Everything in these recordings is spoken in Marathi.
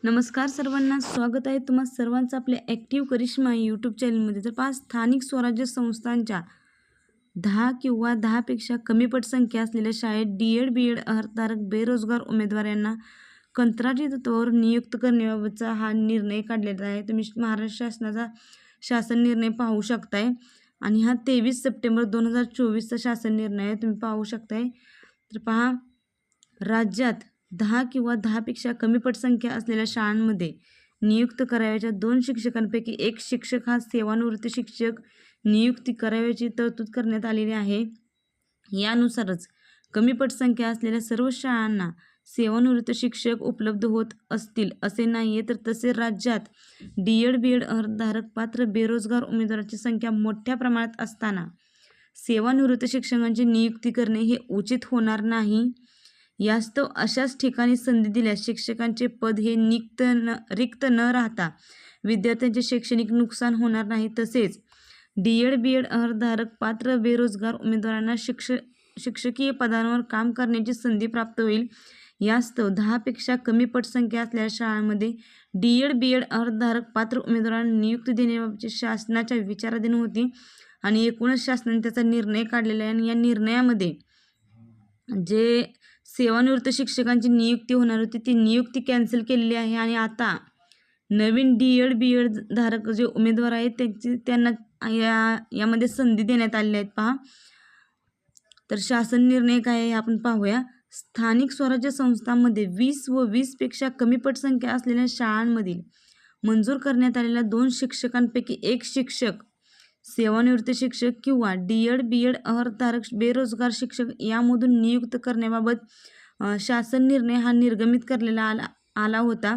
नमस्कार सर्वांना, स्वागत आहे तुम्हा सर्वांचं आपल्या ॲक्टिव्ह करिश्मा यूट्यूब चॅनलमध्ये. तर पहा, स्थानिक स्वराज्य संस्थांच्या 10 किंवा 10पेक्षा कमी पटसंख्या असलेल्या शाळेत डी.एड. बी.एड. अर्हताधारक बेरोजगार उमेदवारांना कंत्राटी तत्त्वावर नियुक्त करण्याबाबतचा हा निर्णय काढलेला आहे. तुम्ही महाराष्ट्र शासनाचा शासन निर्णय पाहू शकताय आणि हा 23 सप्टेंबर 2024चा शासन निर्णय आहे, तुम्ही पाहू शकताय. तर पहा, राज्यात 10 किंवा 10पेक्षा कमी पटसंख्या असलेल्या शाळांमध्ये नियुक्त करावयाच्या 2 शिक्षकांपैकी एक शिक्षक हा सेवानिवृत्त शिक्षक नियुक्ती करावयाची तरतूद करण्यात आलेली आहे. यानुसारच कमी पटसंख्या असलेल्या सर्व शाळांना सेवानिवृत्त शिक्षक उपलब्ध होत असतील असे नाही आहे. तर तसे राज्यात डी.एड. बी.एड. अर्हताधारक पात्र बेरोजगार उमेदवारांची संख्या मोठ्या प्रमाणात असताना सेवानिवृत्त शिक्षकांची नियुक्ती करणे हे उचित होणार नाही. यास्तव अशाच ठिकाणी संधी दिल्यास शिक्षकांचे पद हे रिक्त न राहता विद्यार्थ्यांचे शैक्षणिक नुकसान होणार नाही. तसेच डी.एड. बी.एड. अर्हताधारक पात्र बेरोजगार उमेदवारांना शिक्षकीय पदांवर काम करण्याची संधी प्राप्त होईल. यास्तव 10पेक्षा कमी पटसंख्या असलेल्या शाळांमध्ये डी.एड. बी.एड. अर्हताधारक पात्र उमेदवारांना नियुक्ती देण्याबाबतची शासनाच्या विचाराधीन होती आणि एकूणच शासनाने त्याचा निर्णय काढलेला आहे. आणि या निर्णयामध्ये जे सेवानिवृत्त शिक्षकांची नियुक्ती होणार होती ती नियुक्ती कॅन्सल केलेली आहे आणि आता नवीन डी.एड. बी.एड. धारक जे उमेदवार आहेत त्यांना यामध्ये संधी देण्यात आलेल्या आहेत. पहा, तर शासन निर्णय काय आहे आपण पाहूया. स्थानिक स्वराज्य संस्थांमध्ये 20 व 20पेक्षा कमी पटसंख्या असलेल्या शाळांमधील मंजूर करण्यात आलेल्या 2 शिक्षकांपैकी एक शिक्षक सेवानिवृत्त शिक्षक किंवा डी.एड. बी.एड. अर्हताधारक बेरोजगार शिक्षक यामधून नियुक्त करण्याबाबत शासन निर्णय हा निर्गमित करलेला आला होता.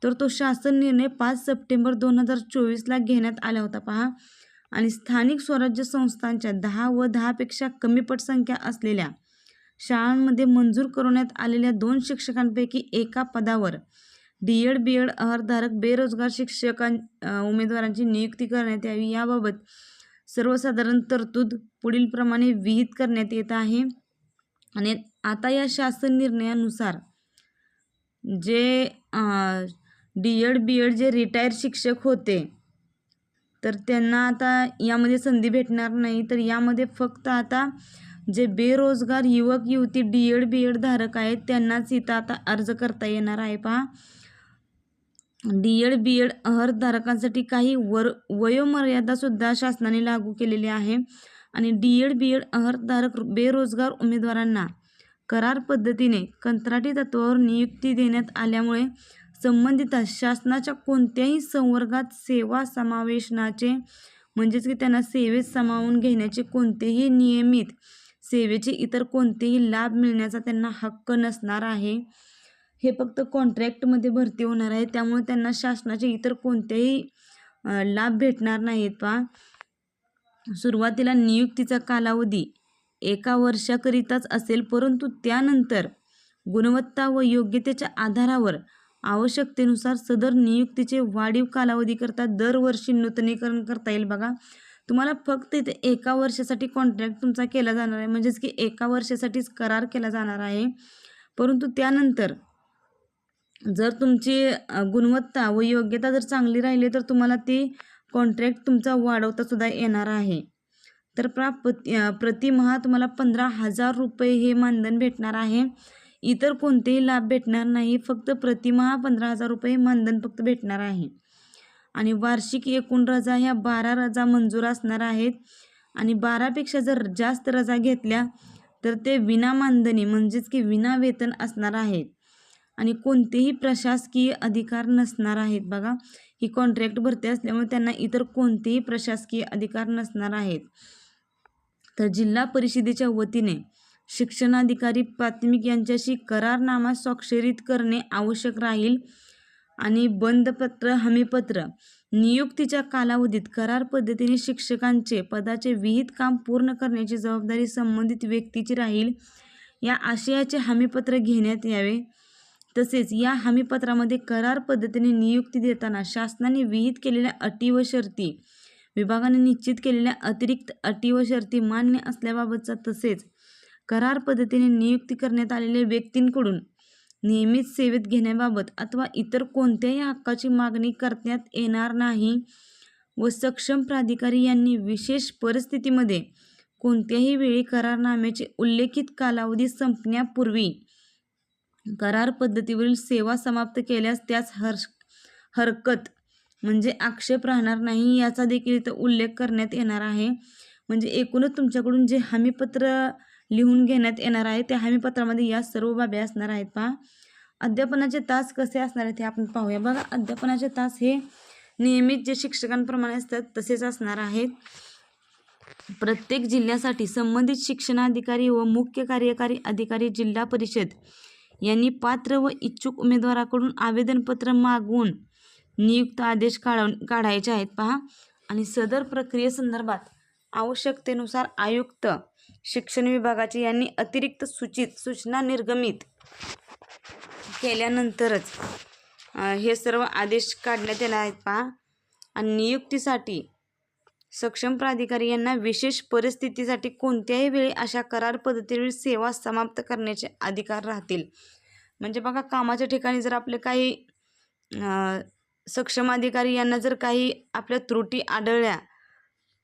तर तो शासन निर्णय 5 सप्टेंबर 2024ला घेण्यात आला होता. पहा, आणि स्थानिक स्वराज्य संस्थांच्या 10 व 10पेक्षा कमी पटसंख्या असलेल्या शाळांमध्ये मंजूर करण्यात आलेल्या 2 शिक्षकांपैकी एका पदावर डी.एड. बी.एड. अर्हताधारक बेरोजगार उमेदवारांची नियुक्ती करण्यात यावी. याबाबत सर्वसाधारण तरतूद पुढील प्रमाणे विहित करण्यात येत आहे. आणि आता या शासन निर्णयानुसार जे डी.एड. बी.एड. जे रिटायर शिक्षक होते तर त्यांना आता यामध्ये संधी भेटणार नाही. तर यामध्ये फक्त आता जे बेरोजगार युवक युवती डी.एड. बी.एड. धारक आहेत त्यांनाच इथं आता अर्ज करता येणार आहे. पहा, डी.एड. बी.एड. अर्हताधारकांसाठी काही वयोमर्यादासुद्धा शासनाने लागू केलेली आहे. आणि डी.एड. बी.एड. अर्हताधारक बेरोजगार उमेदवारांना करार पद्धतीने कंत्राटी तत्त्वावर नियुक्ती देण्यात आल्यामुळे संबंधित शासनाच्या कोणत्याही संवर्गात सेवा समावेशनाचे म्हणजेच की त्यांना सेवेत सामावून घेण्याचे कोणतेही नियमित सेवेचे इतर कोणतेही लाभ मिळण्याचा त्यांना हक्क नसणार आहे. हे फक्त कॉन्ट्रॅक्टमध्ये भरती होणार आहे, त्यामुळे त्यांना शासनाचे इतर कोणतेही लाभ भेटणार नाहीत. पहा, सुरुवातीला नियुक्तीचा कालावधी 1 वर्षाकरिताच असेल, परंतु त्यानंतर गुणवत्ता व योग्यतेच्या आधारावर आवश्यकतेनुसार सदर नियुक्तीचे वाढीव कालावधीकरता दरवर्षी नूतनीकरण करता येईल. बघा, तुम्हाला फक्त इथे 1 वर्षासाठी कॉन्ट्रॅक्ट तुमचा केला जाणार आहे, म्हणजेच की 1 वर्षासाठीच करार केला जाणार आहे. परंतु त्यानंतर जर तुमची गुणवत्ता व योग्यता जर चांगली राहिली तर तुम्हाला ती कॉन्ट्रॅक्ट तुमचा वाढवता सुद्धा येणार आहे. तर प्रतिमाह तुम्हाला 15,000 रुपये हे मानधन भेटणार आहे. इतर कोणतेही लाभ भेटणार नाही, फक्त प्रतिमाह 15,000 रुपये मानधन फक्त भेटणार आहे. आणि वार्षिक एकूण रजा ह्या 12 रजा मंजूर असणार आहेत. आणि 12पेक्षा जर जास्त रजा घेतल्या तर ते विना मानधनी म्हणजेच की विना वेतन असणार आहेत आणि कोणतेही प्रशासकीय अधिकार नसणार आहेत. बघा, ही कॉन्ट्रॅक्ट भरती असल्यामुळे त्यांना इतर कोणतेही प्रशासकीय अधिकार नसणार आहेत. तर जिल्हा परिषदेच्या वतीने शिक्षणाधिकारी प्राथमिक यांच्याशी करारनामा स्वाक्षरित करणे आवश्यक राहील. आणि बंधपत्र हमीपत्र नियुक्तीच्या कालावधीत करार पद्धतीने शिक्षकांचे पदाचे विहित काम पूर्ण करण्याची जबाबदारी संबंधित व्यक्तीची राहील. या आशयाचे हमीपत्र घेण्यात यावे. तसेच या हमीपत्रामध्ये करार पद्धतीने नियुक्ती देताना शासनाने विहित केलेल्या अटी व शर्ती, विभागाने निश्चित केलेल्या अतिरिक्त अटी व शर्ती मान्य असल्याबाबतचा, तसेच करार पद्धतीने नियुक्ती करण्यात आलेल्या व्यक्तींकडून नियमित सेवेत घेण्याबाबत अथवा इतर कोणत्याही हक्काची मागणी करण्यात येणार नाही व सक्षम प्राधिकारी यांनी विशेष परिस्थितीमध्ये कोणत्याही वेळी करारनाम्याचे उल्लेखित कालावधी संपण्यापूर्वी करार पद्धतीवरील सेवा समाप्त केल्यास त्यास हरकत म्हणजे आक्षेप राहणार नाही याचा देखील इथं उल्लेख करण्यात येणार आहे. म्हणजे एकूणच तुमच्याकडून जे हमीपत्र लिहून घेण्यात येणार आहे त्या हमीपत्रामध्ये या सर्व बाबी असणार आहेत. पहा, अध्यापनाचे तास कसे असणार आहेत हे आपण पाहूया. बघा, अध्यापनाचे तास हे नियमित जे शिक्षकांप्रमाणे असतात तसेच असणार आहेत. प्रत्येक जिल्ह्यासाठी संबंधित शिक्षणाधिकारी व मुख्य कार्यकारी अधिकारी जिल्हा परिषद यांनी पात्र व इच्छुक उमेदवाराकडून आवेदनपत्र मागवून नियुक्त आदेश काढायचे आहेत. पहा, आणि सदर प्रक्रियेसंदर्भात आवश्यकतेनुसार आयुक्त शिक्षण विभागाचे यांनी अतिरिक्त सूचना निर्गमित केल्यानंतरच हे सर्व आदेश काढण्यात येणार आहेत. पहा, आणि नियुक्तीसाठी सक्षम प्राधिकारी यांना विशेष परिस्थितीसाठी कोणत्याही वेळी अशा करार पद्धतीवरील सेवा समाप्त करण्याचे अधिकार राहतील. म्हणजे बघा, कामाच्या ठिकाणी जर आपले काही सक्षम अधिकारी यांना जर काही आपल्या त्रुटी आढळल्या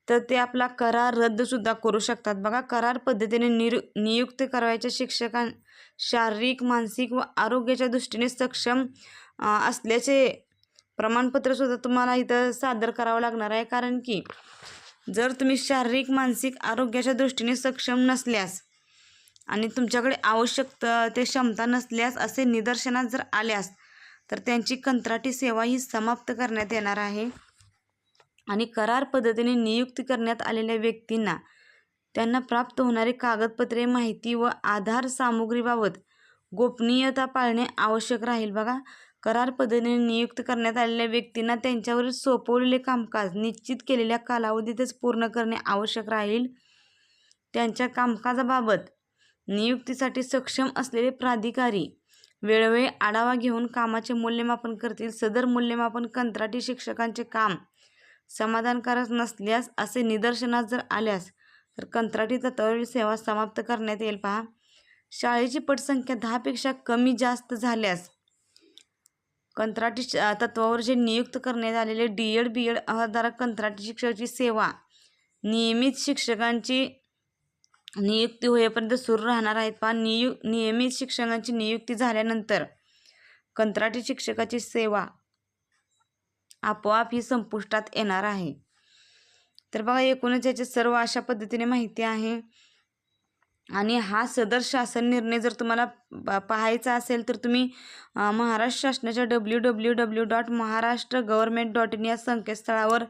तर ते आपला करार रद्दसुद्धा करू शकतात. बघा, करार पद्धतीने नियुक्त करायच्या शिक्षकां शारीरिक, मानसिक व आरोग्याच्या दृष्टीने सक्षम असल्याचे प्रमाणपत्रसुद्धा तुम्हाला इथं सादर करावं लागणार आहे. कारण की जर तुम्ही शारीरिक, मानसिक आरोग्याच्या दृष्टीने सक्षम नसल्यास आणि तुमच्याकडे आवश्यक ते क्षमता नसल्यास असे निदर्शनास जर आल्यास तर त्यांची कंत्राटी सेवा ही समाप्त करण्यात येणार आहे. आणि करार पद्धतीने नियुक्ती करण्यात आलेल्या व्यक्तींना त्यांना प्राप्त होणारी कागदपत्रे, माहिती व आधार सामुग्रीबाबत गोपनीयता पाळणे आवश्यक राहील. बघा, करार पद्धतीने नियुक्त करण्यात आलेल्या व्यक्तींना त्यांच्यावर सोपवलेले कामकाज निश्चित केलेल्या कालावधीतच पूर्ण करणे आवश्यक राहील. त्यांच्या कामकाजाबाबत नियुक्तीसाठी सक्षम असलेले प्राधिकारी वेळोवेळी आढावा घेऊन कामाचे मूल्यमापन करतील. सदर मूल्यमापन कंत्राटी शिक्षकांचे काम समाधानकारक नसल्यास असे निदर्शनास जर आल्यास तर कंत्राटी तत्वावरील सेवा समाप्त करण्यात येईल. पहा, शाळेची पटसंख्या 10 पेक्षा कमी जास्त झाल्यास कंत्राटी तत्वावर जे नियुक्त करण्यात आलेले DED BED अर्हतधारक कंत्राटी शिक्षकाची सेवा नियमित शिक्षकांची नियुक्ती होईपर्यंत सुरू राहणार आहेत. पहा, नियमित शिक्षकांची नियुक्ती झाल्यानंतर कंत्राटी शिक्षकाची सेवा आपोआप ही संपुष्टात येणार आहे. तर बघा, एकूणच याची सर्व अशा पद्धतीने माहिती आहे. आणि हा सदर शासन निर्णय जर तुम्हाला पाहायचा असेल तर तुम्ही महाराष्ट्र शासनाच्या www.maharashtragovernment.in या संकेतस्थळावर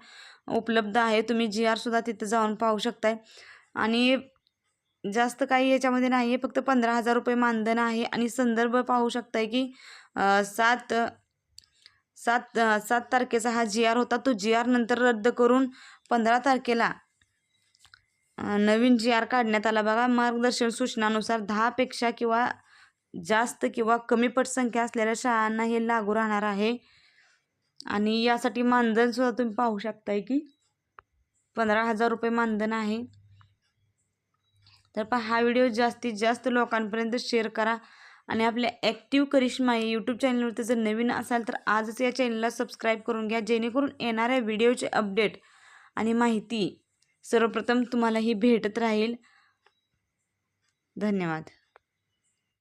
उपलब्ध आहे. तुम्ही GR सुद्धा तिथं जाऊन पाहू शकताय. आणि जास्त काही याच्यामध्ये नाही आहे, फक्त 15,000 रुपये मानधन आहे. आणि संदर्भ पाहू शकताय की 7 तारखेचा हा GR होता. तो GR नंतर रद्द करून 15 तारखेला नवीन GR काढण्यात आला. बघा, मार्गदर्शन सूचनानुसार 10 पेक्षा किंवा जास्त किंवा कमी पटसंख्या असलेल्या शाळांना हे लागू राहणार आहे. आणि यासाठी मानधन सुद्धा तुम्ही पाहू शकताय की 15,000 रुपये मानधन आहे. तर पहा, हा व्हिडिओ जास्तीत जास्त लोकांपर्यंत शेअर करा. आणि आपल्या ॲक्टिव्ह करिश्मा या यूट्यूब चॅनलवरती जर नवीन असाल तर आजच या चॅनलला सबस्क्राईब करून घ्या, जेणेकरून येणाऱ्या व्हिडिओचे अपडेट आणि माहिती सर्वप्रथम तुम्हाला ही भेटत राहील. धन्यवाद.